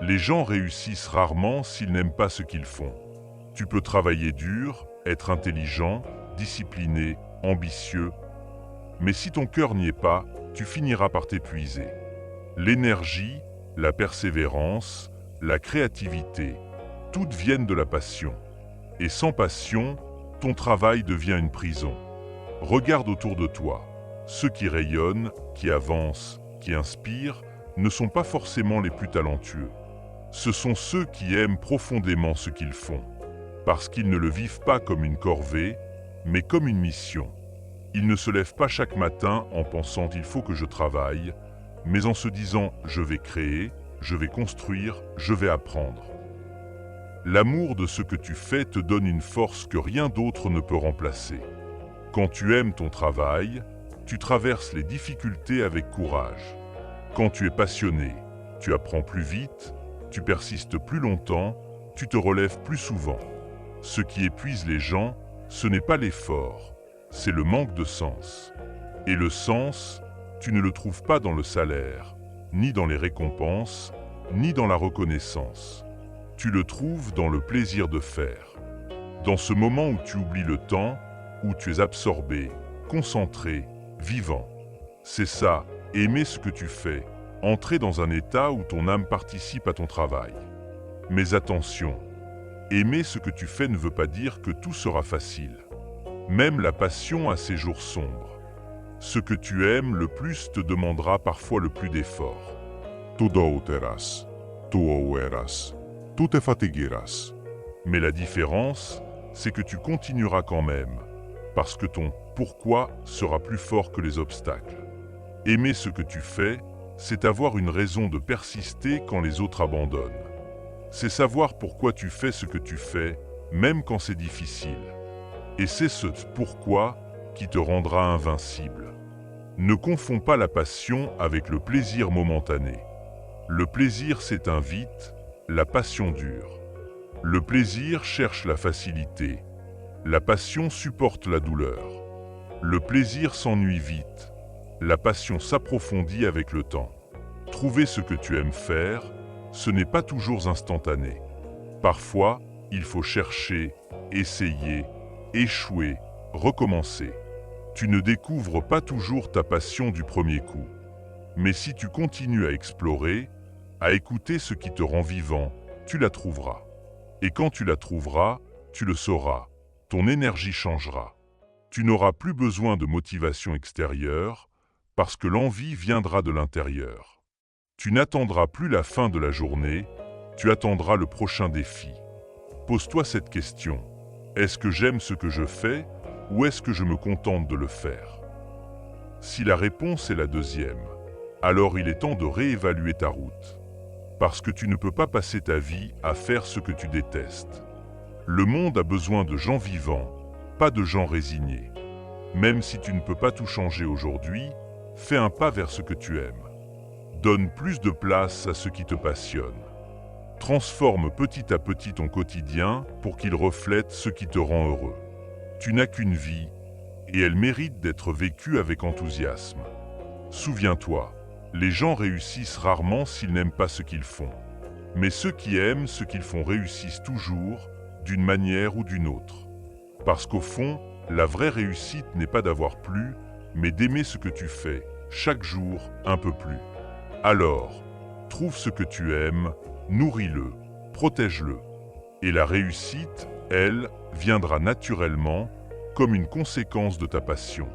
Les gens réussissent rarement s'ils n'aiment pas ce qu'ils font. Tu peux travailler dur, être intelligent, discipliné, ambitieux, mais si ton cœur n'y est pas, tu finiras par t'épuiser. L'énergie, la persévérance, la créativité, toutes viennent de la passion. Et sans passion, ton travail devient une prison. Regarde autour de toi. Ceux qui rayonnent, qui avancent, qui inspirent, ne sont pas forcément les plus talentueux. Ce sont ceux qui aiment profondément ce qu'ils font, parce qu'ils ne le vivent pas comme une corvée, mais comme une mission. Ils ne se lèvent pas chaque matin en pensant « il faut que je travaille », mais en se disant « je vais créer, je vais construire, je vais apprendre ». L'amour de ce que tu fais te donne une force que rien d'autre ne peut remplacer. Quand tu aimes ton travail, tu traverses les difficultés avec courage. Quand tu es passionné, tu apprends plus vite, tu persistes plus longtemps, tu te relèves plus souvent. Ce qui épuise les gens, ce n'est pas l'effort, c'est le manque de sens. Et le sens, tu ne le trouves pas dans le salaire, ni dans les récompenses, ni dans la reconnaissance. Tu le trouves dans le plaisir de faire. Dans ce moment où tu oublies le temps, où tu es absorbé, concentré, vivant. C'est ça, aimer ce que tu fais, entrer dans un état où ton âme participe à ton travail. Mais attention, aimer ce que tu fais ne veut pas dire que tout sera facile. Même la passion a ses jours sombres. Ce que tu aimes le plus te demandera parfois le plus d'efforts. Tu douterás, tu ouerás, tu te fatiguerás. Mais la différence, c'est que tu continueras quand même, parce que ton « pourquoi » sera plus fort que les obstacles. Aimer ce que tu fais, c'est avoir une raison de persister quand les autres abandonnent. C'est savoir pourquoi tu fais ce que tu fais, même quand c'est difficile. Et c'est ce « pourquoi » qui te rendra invincible. Ne confonds pas la passion avec le plaisir momentané. Le plaisir s'éteint vite, la passion dure. Le plaisir cherche la facilité. La passion supporte la douleur. Le plaisir s'ennuie vite. La passion s'approfondit avec le temps. Trouver ce que tu aimes faire, ce n'est pas toujours instantané. Parfois, il faut chercher, essayer, échouer, recommencer. Tu ne découvres pas toujours ta passion du premier coup. Mais si tu continues à explorer, à écouter ce qui te rend vivant, tu la trouveras. Et quand tu la trouveras, tu le sauras. Ton énergie changera. Tu n'auras plus besoin de motivation extérieure, parce que l'envie viendra de l'intérieur. Tu n'attendras plus la fin de la journée, tu attendras le prochain défi. Pose-toi cette question. Est-ce que j'aime ce que je fais, ou est-ce que je me contente de le faire? Si la réponse est la deuxième, alors il est temps de réévaluer ta route. Parce que tu ne peux pas passer ta vie à faire ce que tu détestes. Le monde a besoin de gens vivants, pas de gens résignés. Même si tu ne peux pas tout changer aujourd'hui, fais un pas vers ce que tu aimes. Donne plus de place à ce qui te passionne. Transforme petit à petit ton quotidien pour qu'il reflète ce qui te rend heureux. Tu n'as qu'une vie, et elle mérite d'être vécue avec enthousiasme. Souviens-toi, les gens réussissent rarement s'ils n'aiment pas ce qu'ils font. Mais ceux qui aiment ce qu'ils font réussissent toujours, d'une manière ou d'une autre. Parce qu'au fond, la vraie réussite n'est pas d'avoir plus, mais d'aimer ce que tu fais, chaque jour un peu plus. Alors, trouve ce que tu aimes, nourris-le, protège-le. Et la réussite, elle, viendra naturellement, comme une conséquence de ta passion.